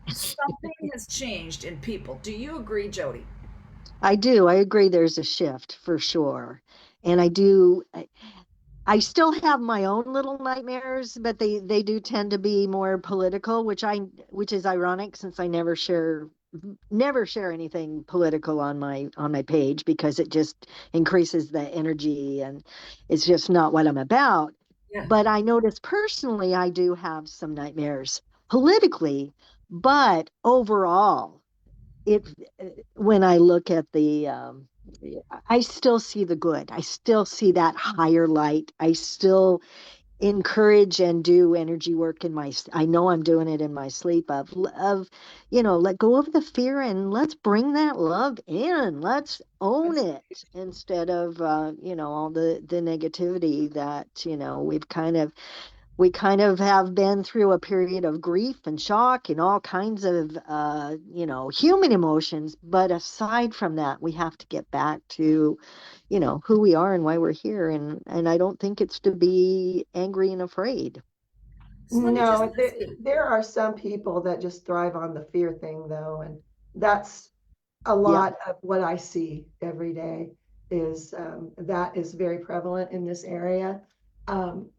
Something has changed in people. Do you agree, Jody? I do. I agree there's a shift for sure. And I still have my own little nightmares, but they do tend to be more political, which is ironic since I never share anything political on my page because it just increases the energy and it's just not what I'm about. Yeah. But I notice personally I do have some nightmares politically, But overall, it when I look at I still see the good. I still see that higher light. I still encourage and do energy work I know I'm doing it in my sleep of let go of the fear and let's bring that love in. Let's own it instead of all the negativity that we kind of have been through a period of grief and shock and all kinds of human emotions. But aside from that, we have to get back to who we are and why we're here. And I don't think it's to be angry and afraid. So let me just No, ask you. there are some people that just thrive on the fear thing, though, and that's a Yeah. lot of what I see every day is that is very prevalent in this area. Um,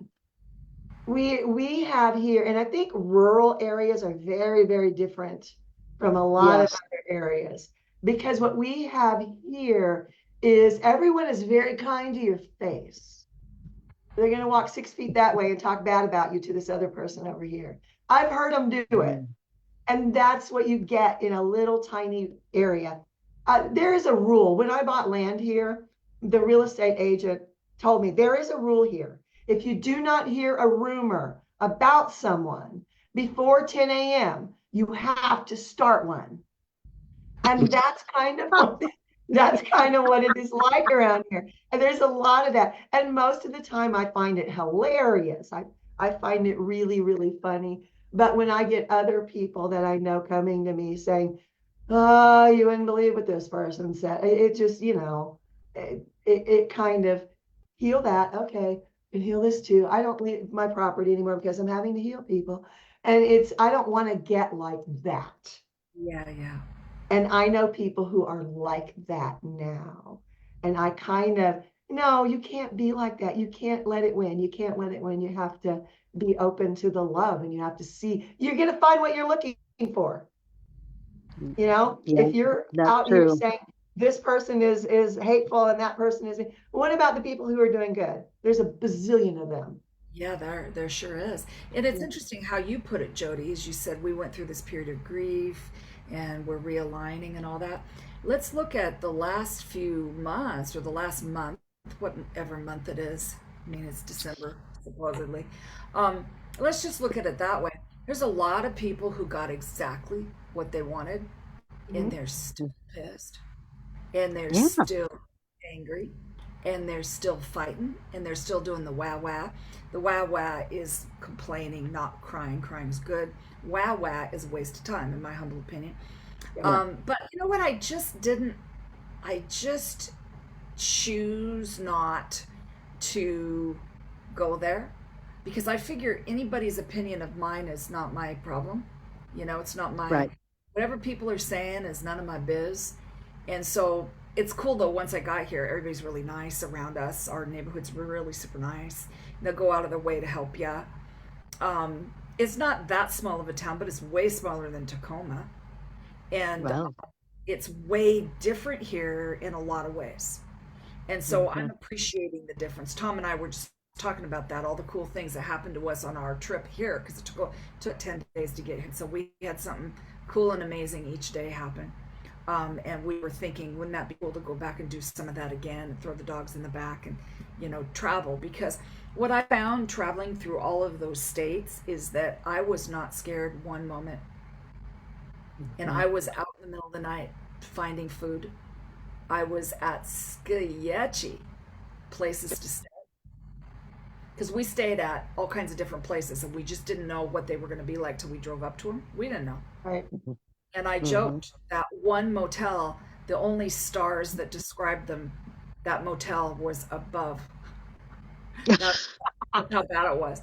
we have here, and I think rural areas are very, very different from a lot of Yes. other areas, because what we have here is everyone is very kind to your face. They're going to walk 6 feet that way and talk bad about you to this other person over here. I've heard them do it. And that's what you get in a little tiny area. There is a rule. When I bought land here, the real estate agent told me there is a rule here. If you do not hear a rumor about someone before 10 a.m., you have to start one. And that's kind of what it is like around here. And there's a lot of that. And most of the time I find it hilarious. I find it really, really funny. But when I get other people that I know coming to me saying, oh, you wouldn't believe what this person said, it just, it kind of heal that. Okay, and heal this too. I don't leave my property anymore because I'm having to heal people. And I don't want to get like that. Yeah, yeah. And I know people who are like that now. And I kind of, no, you can't be like that. You can't let it win. You can't let it win. You have to be open to the love, and you have to see, you're going to find what you're looking for. Yeah, If you're that's out here true. saying this person is hateful and that person is, what about the people who are doing good? There's a bazillion of them. Yeah, there sure is. And it's Yeah. interesting how you put it, Jody, as you said, we went through this period of grief and we're realigning and all that. Let's look at the last few months or the last month, whatever month it is. I mean, it's December, supposedly. Um, let's just look at it that way. There's a lot of people who got exactly what they wanted, and Mhm. they're still pissed, and they're Yeah. still angry, and they're still fighting, and they're still doing the wah wah. The wah wah is complaining, not crying. Crying's good. Wah wah is a waste of time, in my humble opinion. Yeah. But you know what? I just didn't. I just choose not to go there because I figure anybody's opinion of mine is not my problem. It's not my, Right. whatever people are saying is none of my biz. And so it's cool though, once I got here, everybody's really nice around us. Our neighborhood's really super nice. They'll go out of their way to help you. It's not that small of a town, but it's way smaller than Tacoma. And Wow. it's way different here in a lot of ways. And so Mhm. I'm appreciating the difference. Tom and I were just talking about that, all the cool things that happened to us on our trip here, because it took 10 days to get here. So we had something cool and amazing each day happen. And we were thinking, wouldn't that be cool to go back and do some of that again and throw the dogs in the back and, travel? Because what I found traveling through all of those states is that I was not scared one moment. And I was out in the middle of the night finding food. I was at sketchy places to stay because we stayed at all kinds of different places and we just didn't know what they were going to be like till we drove up to them. We didn't know. Right. And I Mhm. joked that one motel, the only stars that described them, that motel was above. That's how bad it was.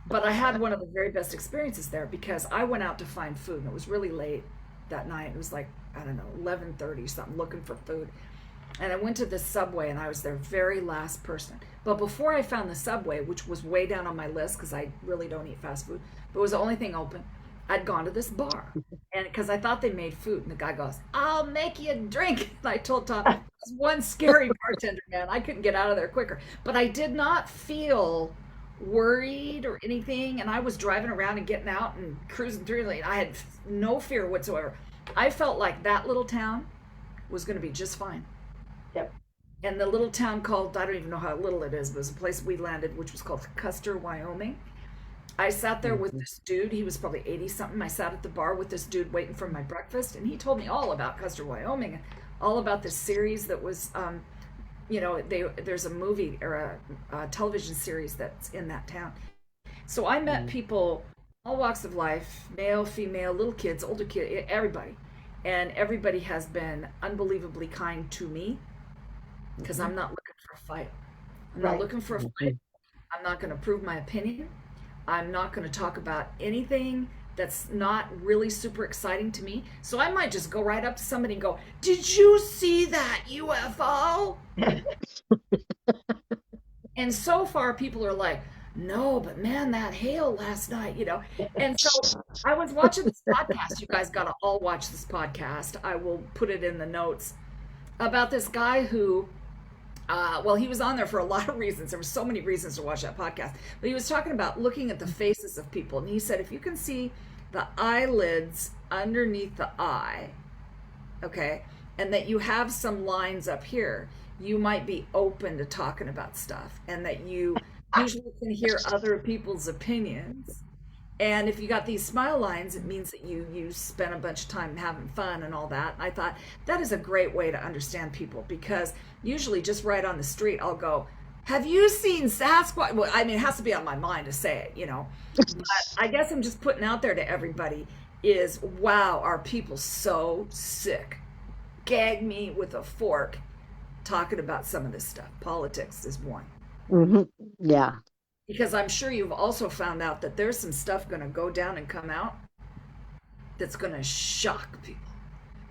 But I had one of the very best experiences there because I went out to find food and it was really late that night. It was like, I don't know, 11:30 something, looking for food. And I went to the Subway and I was their very last person. But before I found the Subway, which was way down on my list because I really don't eat fast food, but it was the only thing open, I'd gone to this bar. And because I thought they made food, and the guy goes, I'll make you a drink. And I told Tom, this one scary bartender, man, I couldn't get out of there quicker. But I did not feel worried or anything, and I was driving around and getting out and cruising through. Like, I had no fear whatsoever. I felt like that little town was going to be just fine. Yep. And the little town called, I don't even know how little it is, but it was a place we landed, which was called Custer, Wyoming. I sat there with this dude. He was probably 80 something. I sat at the bar with this dude waiting for my breakfast, and he told me all about Custer, Wyoming, all about this series that was, there's a movie or a television series that's in that town. So I met people, all walks of life, male, female, little kids, older kids, everybody. And everybody has been unbelievably kind to me because I'm not looking for a fight. I'm not Right. looking for a fight. I'm not going to prove my opinion. I'm not going to talk about anything that's not really super exciting to me. So I might just go right up to somebody and go, "Did you see that UFO?" And so far, people are like, "No, but man, that hail last night, you know." And so I was watching this podcast. You guys got to all watch this podcast. I will put it in the notes about this guy who well, he was on there for a lot of reasons. There were so many reasons to watch that podcast. But he was talking about looking at the faces of people. And he said, if you can see the eyelids underneath the eye, okay, and that you have some lines up here, you might be open to talking about stuff. And that you usually can hear other people's opinions. And if you got these smile lines, it means that you spent a bunch of time having fun and all that. And I thought that is a great way to understand people, because usually just right on the street, I'll go, "Have you seen Sasquatch?" Well, I mean, it has to be on my mind to say it, you know. But I guess I'm just putting out there to everybody is, wow, are people so sick? Gag me with a fork talking about some of this stuff. Politics is one. Yeah. Because I'm sure you've also found out that there's some stuff going to go down and come out that's going to shock people,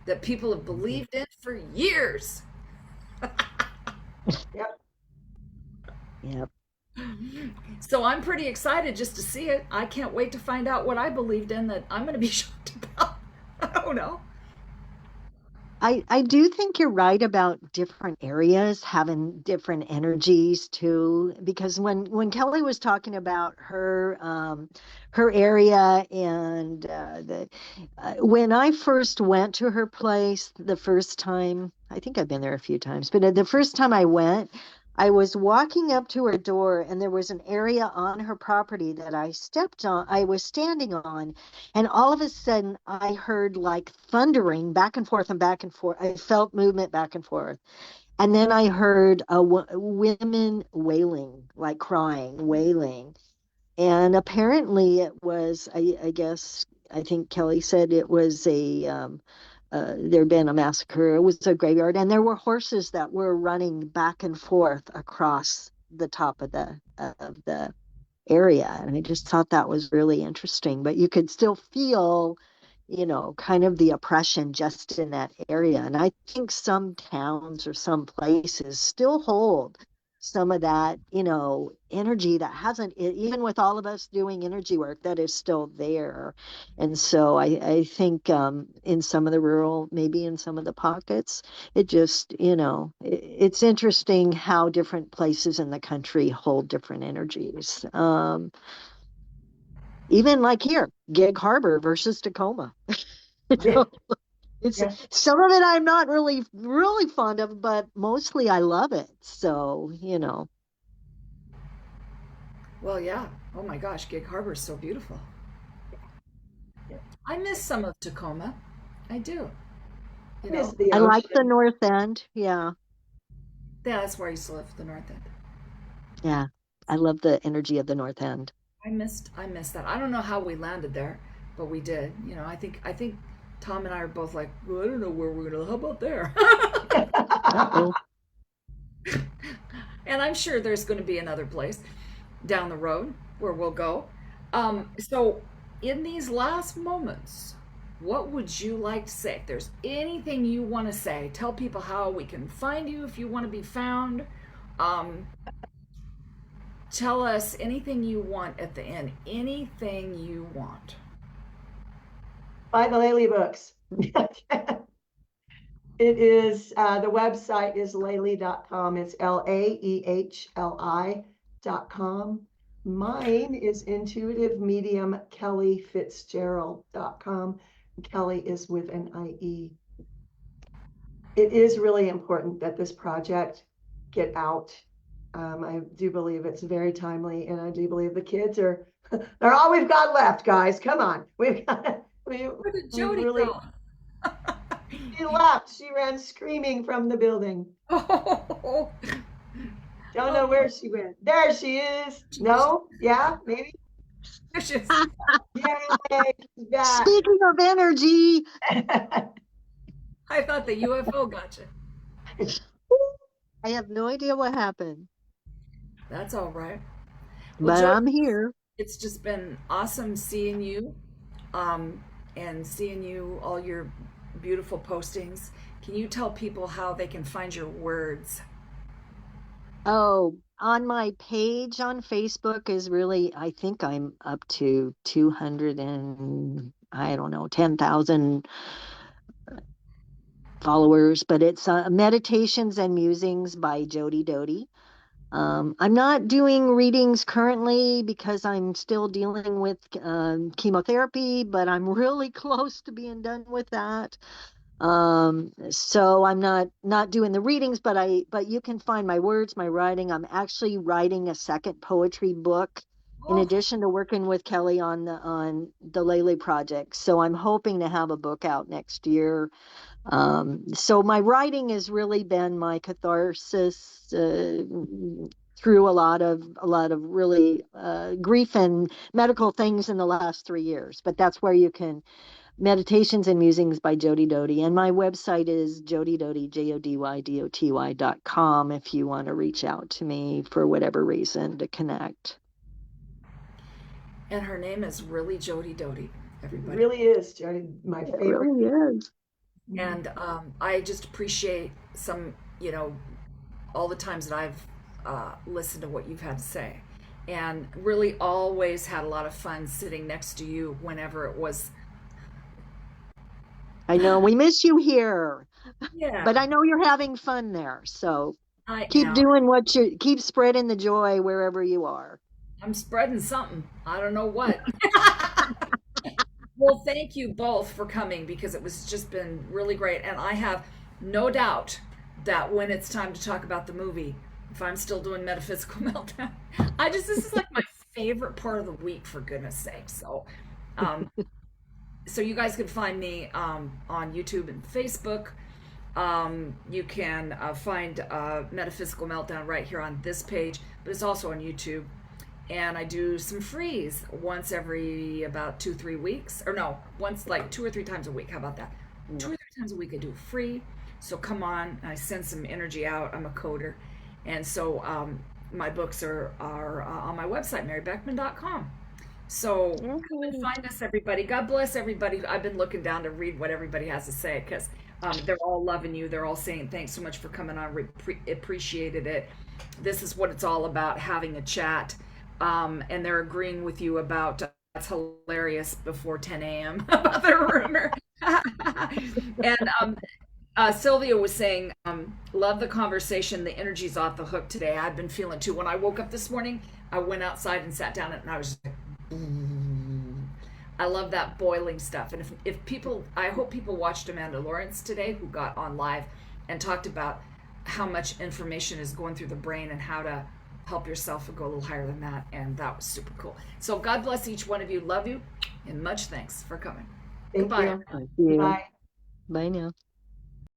that people have believed in for years. Yep. Yep. So I'm pretty excited just to see it. I can't wait to find out what I believed in that I'm going to be shocked about. I don't know. I do think you're right about different areas having different energies too, because when Kellie was talking about her area and when I first went to her place the first time, I think I've been there a few times, but the first time I went, I was walking up to her door and there was an area on her property that I was standing on, and all of a sudden, I heard like thundering back and forth and back and forth. I felt movement back and forth. And then I heard women wailing, like crying, wailing. And apparently it was, I guess, I think Kellie said it was there'd been a massacre. It was a graveyard. And there were horses that were running back and forth across the top of the area. And I just thought that was really interesting. But you could still feel, kind of the oppression just in that area. And I think some towns or some places still hold some of that, energy that hasn't, even with all of us doing energy work, that is still there. And so I think in some of the rural, maybe in some of the pockets, it just, it's interesting how different places in the country hold different energies. Even like here, Gig Harbor versus Tacoma. Yeah. It's Yeah. some of it I'm not really, really fond of, but mostly I love it. So, Well, yeah. Oh my gosh, Gig Harbor is so beautiful. Yeah. I miss some of Tacoma. I do. You Miss know, the I like the ocean. North End. Yeah. yeah, that's where I used to live, the North End. Yeah. I love the energy of the North End. I missed that. I don't know how we landed there, but we did. You know, I think Tom and I are both like, well, I don't know where we're gonna. How about there? Uh-oh. And I'm sure there's going to be another place down the road where we'll go. So, in these last moments, what would you like to say? If there's anything you want to say, tell people how we can find you if you want to be found. Um, Tell us anything you want at the end. Anything you want. Buy the Laley books. It is, the website is laley.com. It's LAEHLI.com. Mine is intuitive medium KellieFitzgerald.com. Kellie is with an IE. It is really important that this project get out. I do believe it's very timely, and I do believe the kids are they're all we've got left, guys. Come on. We've got Where did Jody really go? she left. She ran screaming from the building. Oh, Don't know where she went. There she is. No? Yeah, maybe. vicious. Yay, she's back. Speaking of energy, I thought the UFO got you. I have no idea what happened, That's all right. Well, but Jody, I'm here. it's just been awesome seeing you, and seeing you, all your beautiful postings. Can you tell people how they can find your words? Oh, on my page on Facebook is really, I think I'm up to 200 and I don't know, 10,000 followers, but it's Meditations and Musings by Jody Doty. I'm not doing readings currently because I'm still dealing with chemotherapy, but I'm really close to being done with that. So I'm not doing the readings, but you can find my words, my writing. I'm actually writing a second poetry book in Oh, addition to working with Kellie on the Lele project. So I'm hoping to have a book out next year. So my writing has really been my catharsis through a lot of really grief and medical things in the last 3 years. But that's where you can Meditations and Musings by Jody Doty, and my website is Jody Doty, JODYDOTY.com if you want to reach out to me for whatever reason to connect. and her name is really Jody Doty, It everybody. really is, Jody, my It favorite. really is. And I just appreciate some, all the times that I've listened to what you've had to say, and really always had a lot of fun sitting next to you whenever it was. I know we miss you here, Yeah, but I know you're having fun there. So I keep am. doing keep spreading the joy wherever you are. I'm spreading something. I don't know what. Well, thank you both for coming, because it was just been really great. And I have no doubt that when it's time to talk about the movie, if I'm still doing Metaphysical Meltdown, this is like my favorite part of the week, for goodness sake. So, so you guys can find me on YouTube and Facebook. You can find Metaphysical Meltdown right here on this page, but it's also on YouTube. And I do some frees once every about 2-3 weeks, or no, once, like 2 or 3 times a week. How about that? 2 or 3 times a week I do free. So come on, I send some energy out. I'm a coder, and so my books are on my website, marybeckman.com. So come and find us, everybody. God bless everybody. I've been looking down to read what everybody has to say, because they're all loving you. They're all saying thanks so much for coming on. Appreciated it. This is what it's all about, having a chat. And they're agreeing with you about that's hilarious before 10 a.m. about the rumor. And Sylvia was saying, love the conversation. The energy's off the hook today. I've been feeling too. When I woke up this morning, I went outside and sat down, and I was just like, I love that boiling stuff. And if people, I hope people watched Amanda Lawrence today, who got on live and talked about how much information is going through the brain and how to help yourself go a little higher than that. And that was super cool. So God bless each one of you. Love you, and much thanks for coming. Thank Goodbye. you. Thank you. Bye. Bye now.